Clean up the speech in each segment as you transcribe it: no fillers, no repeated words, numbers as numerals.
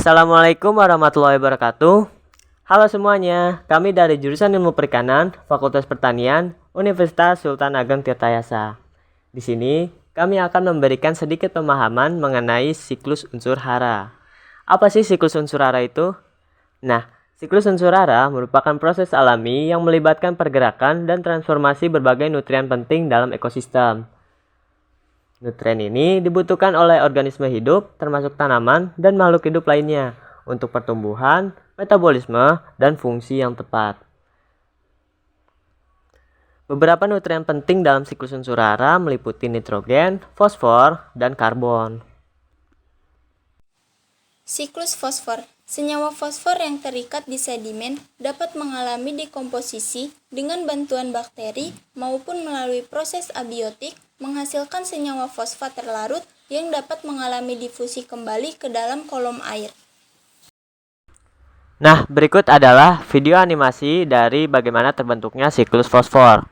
Assalamualaikum warahmatullahi wabarakatuh. Halo semuanya, kami dari jurusan Ilmu Perikanan, Fakultas Pertanian, Universitas Sultan Ageng Tirtayasa. Di sini, kami akan memberikan sedikit pemahaman mengenai siklus unsur hara. Apa sih siklus unsur hara itu? Nah, siklus unsur hara merupakan proses alami yang melibatkan pergerakan dan transformasi berbagai nutrien penting dalam ekosistem. Nutrien ini dibutuhkan oleh organisme hidup, termasuk tanaman dan makhluk hidup lainnya, untuk pertumbuhan, metabolisme, dan fungsi yang tepat. Beberapa nutrien penting dalam siklus unsur hara meliputi nitrogen, fosfor, dan karbon. Siklus fosfor. Senyawa fosfor yang terikat di sedimen dapat mengalami dekomposisi dengan bantuan bakteri maupun melalui proses abiotik menghasilkan senyawa fosfat terlarut yang dapat mengalami difusi kembali ke dalam kolom air. Nah, berikut adalah video animasi dari bagaimana terbentuknya siklus fosfor.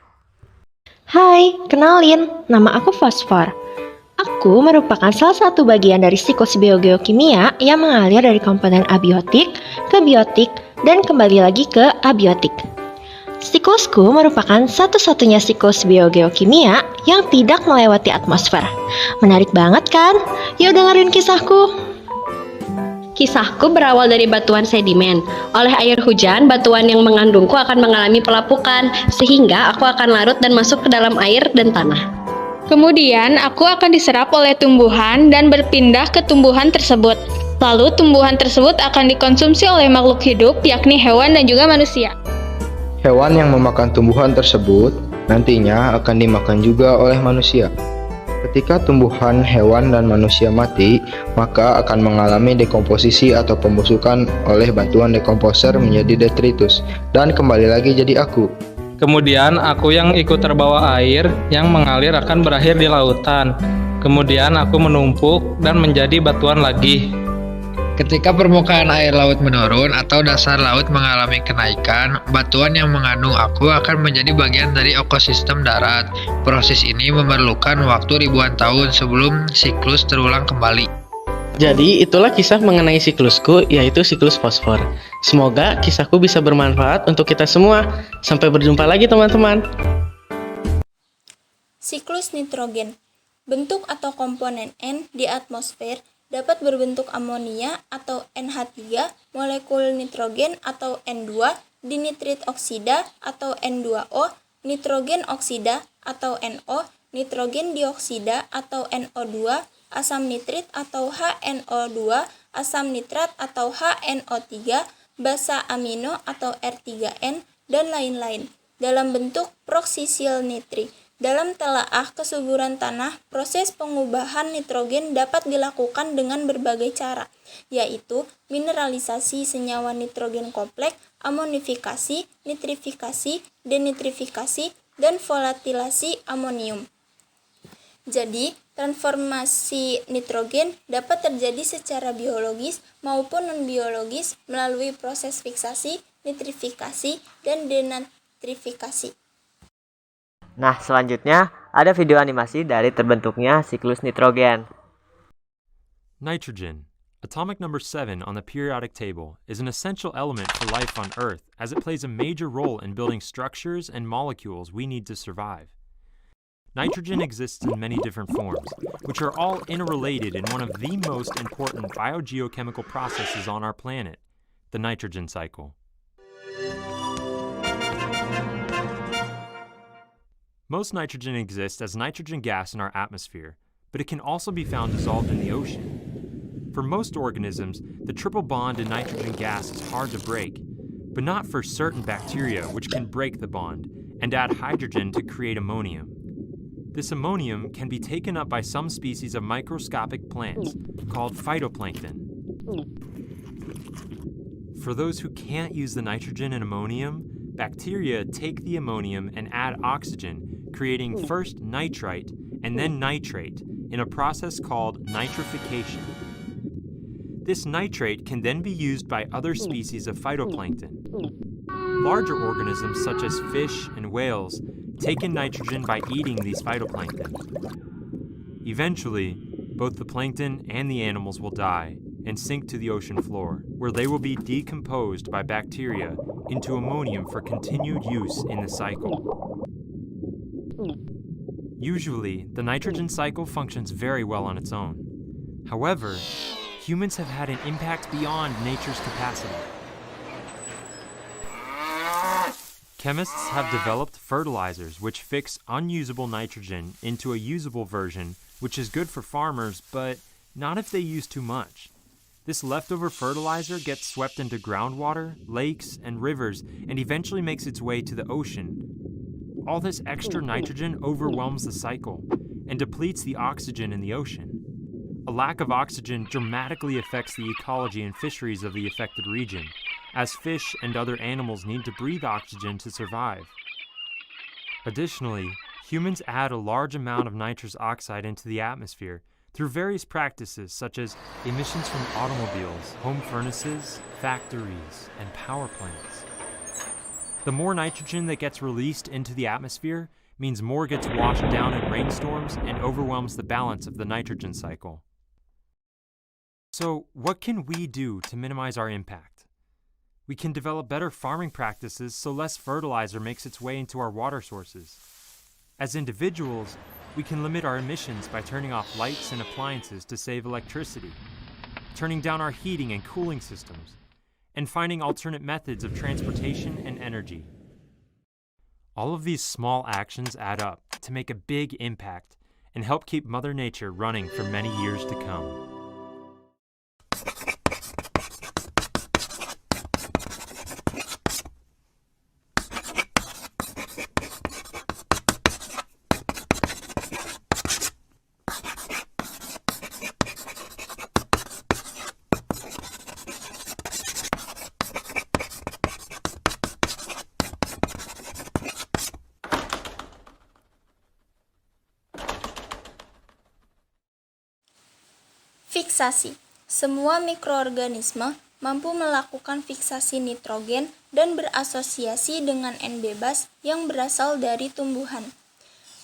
Hai, kenalin, nama aku Fosfor. Aku merupakan salah satu bagian dari siklus biogeokimia yang mengalir dari komponen abiotik ke biotik dan kembali lagi ke abiotik. Siklusku merupakan satu-satunya siklus biogeokimia yang tidak melewati atmosfer. Menarik banget kan? Yuk dengerin kisahku. Kisahku berawal dari batuan sedimen. Oleh air hujan, batuan yang mengandungku akan mengalami pelapukan, sehingga aku akan larut dan masuk ke dalam air dan tanah. Kemudian, aku akan diserap oleh tumbuhan dan berpindah ke tumbuhan tersebut. Lalu, tumbuhan tersebut akan dikonsumsi oleh makhluk hidup, yakni hewan dan juga manusia. Hewan yang memakan tumbuhan tersebut nantinya akan dimakan juga oleh manusia. Ketika tumbuhan, hewan, dan manusia mati, maka akan mengalami dekomposisi atau pembusukan oleh bantuan dekomposer menjadi detritus, dan kembali lagi jadi aku. Kemudian aku yang ikut terbawa air yang mengalir akan berakhir di lautan. Kemudian aku menumpuk dan menjadi batuan lagi. Ketika permukaan air laut menurun atau dasar laut mengalami kenaikan, batuan yang mengandung aku akan menjadi bagian dari ekosistem darat. Proses ini memerlukan waktu ribuan tahun sebelum siklus terulang kembali. Jadi itulah kisah mengenai siklusku, yaitu siklus fosfor. Semoga kisahku bisa bermanfaat untuk kita semua. Sampai berjumpa lagi teman-teman. Siklus nitrogen. Bentuk atau komponen N di atmosfer dapat berbentuk amonia atau NH3, molekul nitrogen atau N2, dinitrit oksida atau N2O, nitrogen oksida atau NO, nitrogen dioksida atau NO2, asam nitrit atau HNO2, asam nitrat atau HNO3, basa amino atau R3N, dan lain-lain, dalam bentuk proksisil nitri. Dalam telaah kesuburan tanah, proses pengubahan nitrogen dapat dilakukan dengan berbagai cara, yaitu mineralisasi senyawa nitrogen kompleks, amonifikasi, nitrifikasi, denitrifikasi, dan volatilasi amonium. Jadi, transformasi nitrogen dapat terjadi secara biologis maupun non-biologis melalui proses fiksasi, nitrifikasi, dan denitrifikasi. Nah, selanjutnya ada video animasi dari terbentuknya siklus nitrogen. Nitrogen, atomic number 7 on the periodic table, is an essential element for life on Earth as it plays a major role in building structures and molecules we need to survive. Nitrogen exists in many different forms, which are all interrelated in one of the most important biogeochemical processes on our planet, the nitrogen cycle. Most nitrogen exists as nitrogen gas in our atmosphere, but it can also be found dissolved in the ocean. For most organisms, the triple bond in nitrogen gas is hard to break, but not for certain bacteria, which can break the bond and add hydrogen to create ammonium. This ammonium can be taken up by some species of microscopic plants called phytoplankton. For those who can't use the nitrogen and ammonium, bacteria take the ammonium and add oxygen, creating first nitrite and then nitrate in a process called nitrification. This nitrate can then be used by other species of phytoplankton. Larger organisms such as fish and whales take in nitrogen by eating these phytoplankton. Eventually, both the plankton and the animals will die, and sink to the ocean floor, where they will be decomposed by bacteria into ammonium for continued use in the cycle. Usually, the nitrogen cycle functions very well on its own. However, humans have had an impact beyond nature's capacity. Chemists have developed fertilizers which fix unusable nitrogen into a usable version, which is good for farmers, but not if they use too much. This leftover fertilizer gets swept into groundwater, lakes, and rivers, and eventually makes its way to the ocean. All this extra nitrogen overwhelms the cycle and depletes the oxygen in the ocean. A lack of oxygen dramatically affects the ecology and fisheries of the affected region, as fish and other animals need to breathe oxygen to survive. Additionally, humans add a large amount of nitrous oxide into the atmosphere through various practices such as emissions from automobiles, home furnaces, factories, and power plants. The more nitrogen that gets released into the atmosphere means more gets washed down in rainstorms and overwhelms the balance of the nitrogen cycle. So, what can we do to minimize our impact? We can develop better farming practices so less fertilizer makes its way into our water sources. As individuals, we can limit our emissions by turning off lights and appliances to save electricity, turning down our heating and cooling systems, and finding alternate methods of transportation and energy. All of these small actions add up to make a big impact and help keep Mother Nature running for many years to come. Fiksasi. Semua mikroorganisme mampu melakukan fiksasi nitrogen dan berasosiasi dengan N bebas yang berasal dari tumbuhan.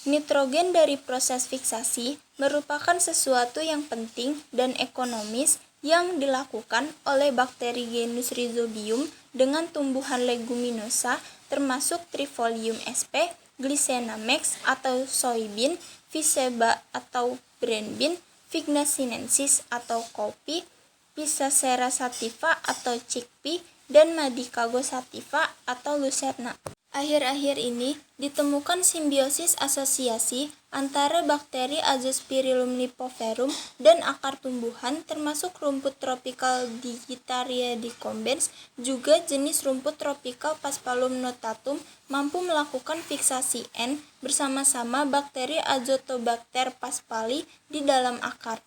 Nitrogen dari proses fiksasi merupakan sesuatu yang penting dan ekonomis yang dilakukan oleh bakteri genus Rhizobium dengan tumbuhan leguminosa termasuk Trifolium S.Pi, Glycena-max atau soybean, Phyceba atau brand bean, Vigna sinensis atau kopi, Pisacera sativa atau chickpea, dan Medicago sativa atau lucerna. Akhir-akhir ini ditemukan simbiosis asosiasi antara bakteri Azospirillum lipoverum dan akar tumbuhan termasuk rumput tropikal Digitaria decumbens, juga jenis rumput tropikal Paspalum notatum mampu melakukan fiksasi N bersama-sama bakteri Azotobacter paspali di dalam akar.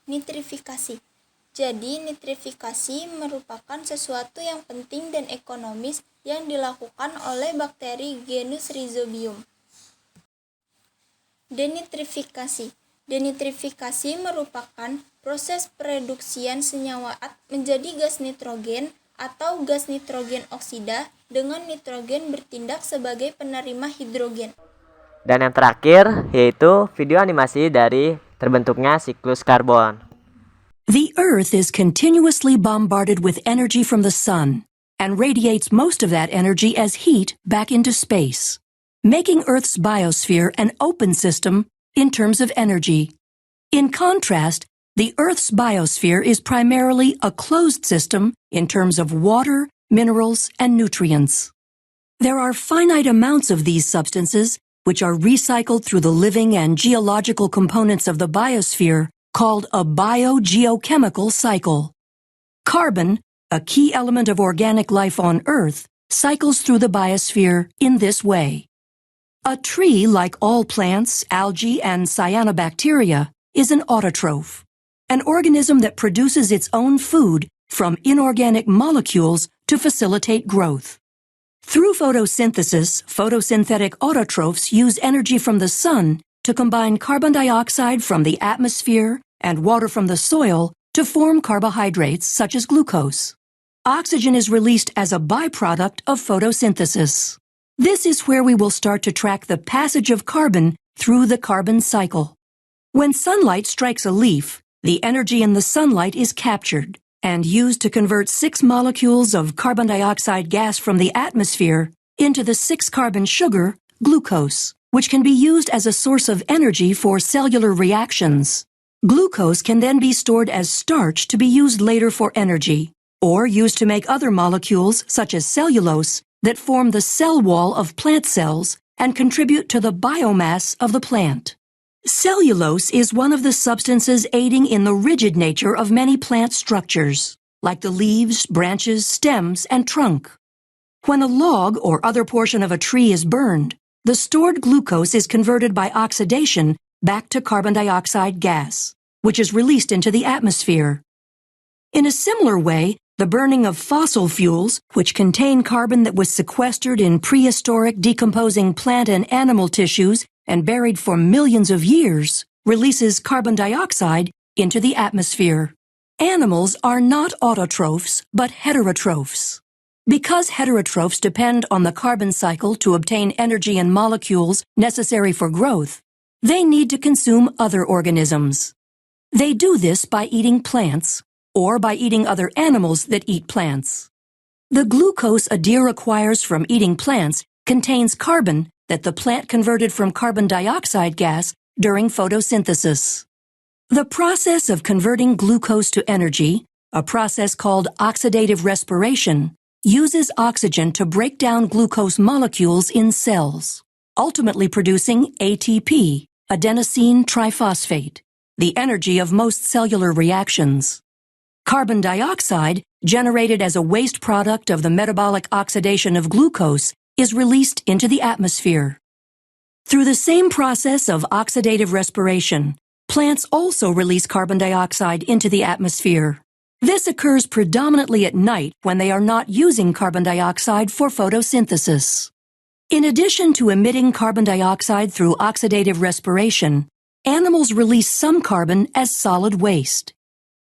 Nitrifikasi. Jadi, nitrifikasi merupakan sesuatu yang penting dan ekonomis yang dilakukan oleh bakteri genus Rhizobium. Denitrifikasi. Denitrifikasi merupakan proses pereduksian senyawa menjadi gas nitrogen atau gas nitrogen oksida dengan nitrogen bertindak sebagai penerima hidrogen. Dan yang terakhir yaitu video animasi dari terbentuknya siklus karbon. The Earth is continuously bombarded with energy from the sun and radiates most of that energy as heat back into space, making Earth's biosphere an open system in terms of energy. In contrast, the Earth's biosphere is primarily a closed system in terms of water, minerals, and nutrients. There are finite amounts of these substances which are recycled through the living and geological components of the biosphere, called a biogeochemical cycle. Carbon, a key element of organic life on Earth, cycles through the biosphere in this way. A tree, like all plants, algae, and cyanobacteria, is an autotroph, an organism that produces its own food from inorganic molecules to facilitate growth. Through photosynthesis, photosynthetic autotrophs use energy from the sun to combine carbon dioxide from the atmosphere and water from the soil to form carbohydrates such as glucose. Oxygen is released as a byproduct of photosynthesis. This is where we will start to track the passage of carbon through the carbon cycle. When sunlight strikes a leaf, The energy in the sunlight is captured and used to convert 6 molecules of carbon dioxide gas from the atmosphere into the 6-carbon sugar, glucose, which can be used as a source of energy for cellular reactions. Glucose can then be stored as starch to be used later for energy, or used to make other molecules such as cellulose that form the cell wall of plant cells and contribute to the biomass of the plant. Cellulose is one of the substances aiding in the rigid nature of many plant structures, like the leaves, branches, stems, and trunk. When a log or other portion of a tree is burned, the stored glucose is converted by oxidation back to carbon dioxide gas, which is released into the atmosphere. In a similar way, the burning of fossil fuels, which contain carbon that was sequestered in prehistoric decomposing plant and animal tissues and buried for millions of years, releases carbon dioxide into the atmosphere. Animals are not autotrophs, but heterotrophs. Because heterotrophs depend on the carbon cycle to obtain energy and molecules necessary for growth, they need to consume other organisms. They do this by eating plants or by eating other animals that eat plants. The glucose a deer acquires from eating plants contains carbon that the plant converted from carbon dioxide gas during photosynthesis. The process of converting glucose to energy, a process called oxidative respiration, uses oxygen to break down glucose molecules in cells, ultimately producing ATP, adenosine triphosphate, the energy of most cellular reactions. Carbon dioxide, generated as a waste product of the metabolic oxidation of glucose, is released into the atmosphere. Through the same process of oxidative respiration, plants also release carbon dioxide into the atmosphere. This occurs predominantly at night when they are not using carbon dioxide for photosynthesis. In addition to emitting carbon dioxide through oxidative respiration, animals release some carbon as solid waste.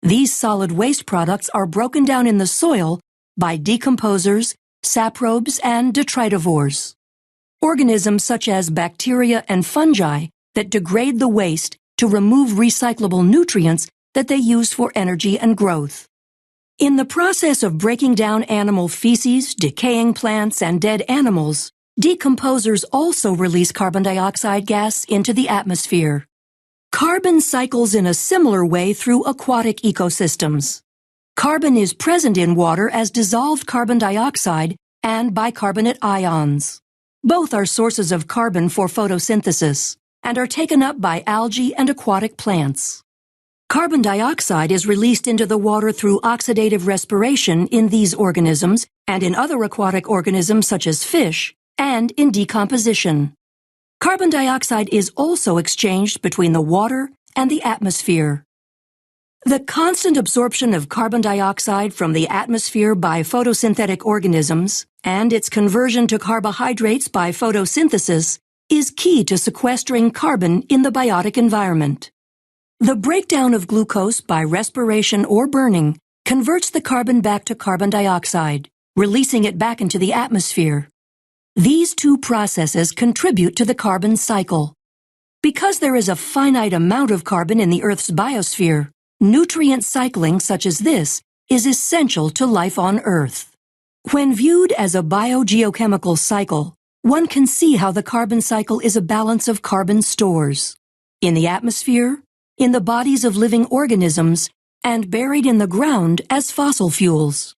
These solid waste products are broken down in the soil by decomposers, saprobes, and detritivores, organisms such as bacteria and fungi that degrade the waste to remove recyclable nutrients that they use for energy and growth. In the process of breaking down animal feces, decaying plants, and dead animals, decomposers also release carbon dioxide gas into the atmosphere. Carbon cycles in a similar way through aquatic ecosystems. Carbon is present in water as dissolved carbon dioxide and bicarbonate ions. Both are sources of carbon for photosynthesis and are taken up by algae and aquatic plants. Carbon dioxide is released into the water through oxidative respiration in these organisms and in other aquatic organisms such as fish, and in decomposition. Carbon dioxide is also exchanged between the water and the atmosphere. The constant absorption of carbon dioxide from the atmosphere by photosynthetic organisms and its conversion to carbohydrates by photosynthesis is key to sequestering carbon in the biotic environment. The breakdown of glucose by respiration or burning converts the carbon back to carbon dioxide, releasing it back into the atmosphere. These two processes contribute to the carbon cycle. Because there is a finite amount of carbon in the Earth's biosphere, nutrient cycling such as this is essential to life on Earth. When viewed as a biogeochemical cycle, one can see how the carbon cycle is a balance of carbon stores in the atmosphere, in the bodies of living organisms, and buried in the ground as fossil fuels.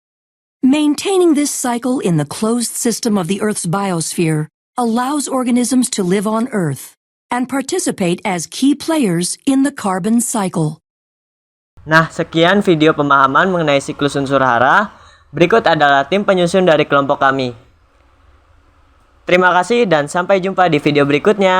Maintaining this cycle in the closed system of the Earth's biosphere allows organisms to live on Earth and participate as key players in the carbon cycle. Nah, sekian video pemahaman mengenai siklus unsur hara. Berikut adalah tim penyusun dari kelompok kami. Terima kasih dan sampai jumpa di video berikutnya.